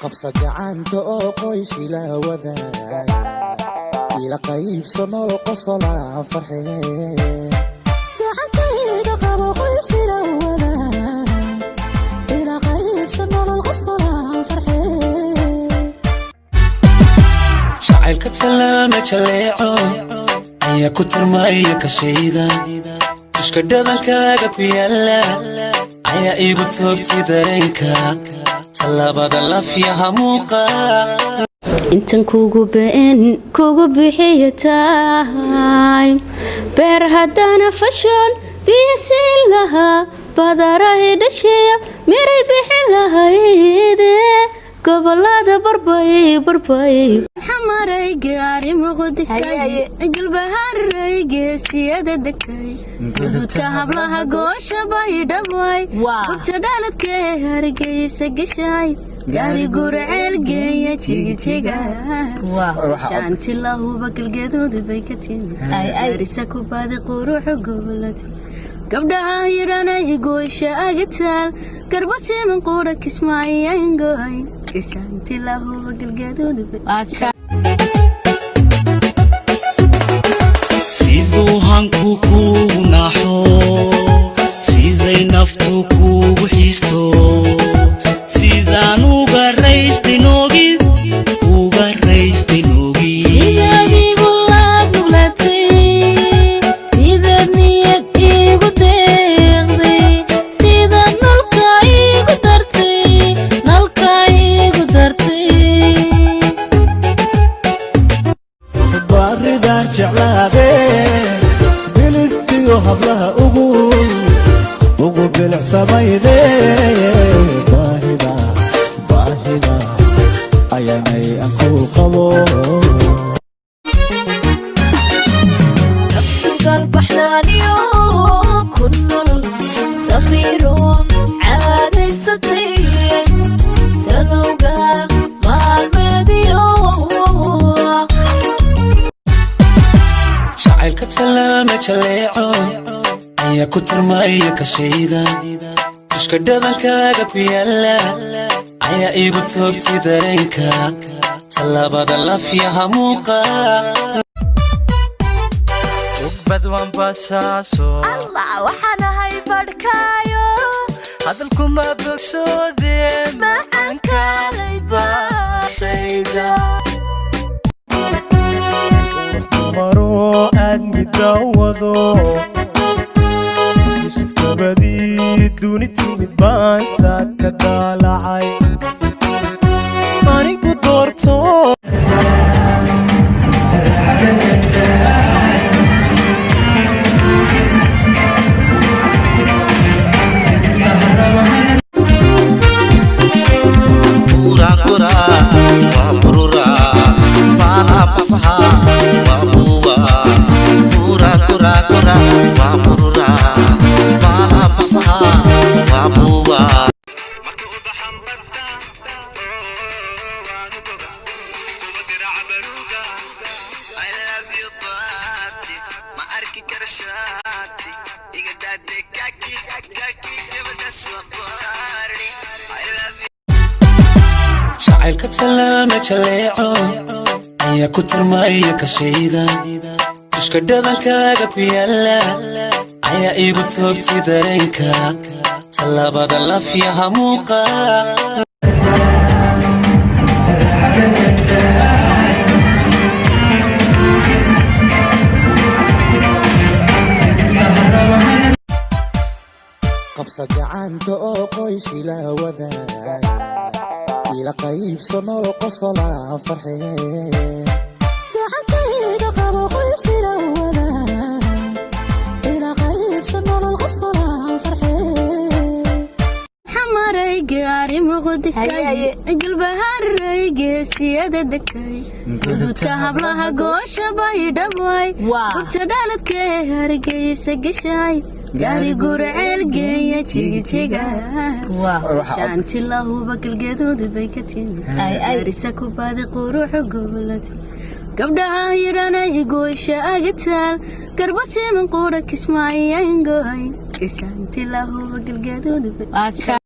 qabsa gacanta oo qoys ila wada ila qaybsano qosla farxee gacantayda qabo qoys ila wada ila qaybsano qosla farxee jacaylka talaama jaleeco ayaa ku tarmaya ka shayda tushka dhabankaaga ku yaala ayaa igu toogtay dareenka talabada lafiyaha muuqa intan kugu bixiya time beer haddana fashion biyasin lahaa badarahay dhasheeya miray bixin lahayde gobolada barbay xamaray gaari muqdishay jalbaharay geesiyada dekay gudubta hablaha goosha bay dhamay kurta dhaladkee hargeysa gashay gaari gurceel geeya jigijiga shanti lahuba galgeedooda bay ka timi arisa ku baadi quruxu gobolada gabdhaha hiranay goosha agataal garba siman qura kismaayan goy shanti lahuba galgeedooda bay siduu hanku kugu naxo siday naftu kugu xiisto sidaan uga raystay noogid sidadiigu laabnuglatay sidaad niyad iigu deeqday sidaad nalka iigu dartay baaridan jeclaade bilistiyo hablaha ugu bilicsamayde baahida ayaanay aan ku qabo nafsugal baxnaaniyo ku nool samiiro caadaysatay salowga maalmeediyo jacaylka talaama jaleeco ayaa ku tarmaya ka shayda tushka dhabankaaga ku yaala ayaa igu toogtay dareenka talabada lafiyaha muuqa ugbad waan basaaso allah waxaan ahay badhkaayo hadalkuma bogsoodeen maxaan kaalay baashayda maro aad midawado yusuftabadii duni timid baan saad ka daalacay anigu doorto jacaylka talaama jaleeco ayaa ku tarmaya ka shayda tushka dhabankaaga ku yaala ayaa igu toogtay dareenka talabada lafiyaha muuqa qabsa gacanta oo qoys ila wada ila qaybsano qosla farxee gacantayda qabo qoys ila wada ila qaybsano qosla farxee xamaray gaari muqdishay jalbaharay geesiyada dekay gudubta hablaha goosha bay dhamay kurta dhaladkee hargeysa gashay gaari gurceel geeya jigijiga shanti lahuba galgeedooda bay ka timi arisa ku baadi quruxu gobolada gabdhaha hiranay goosha agataal garba siman qura kismaayan goy shanti lahuba galgeedooda bay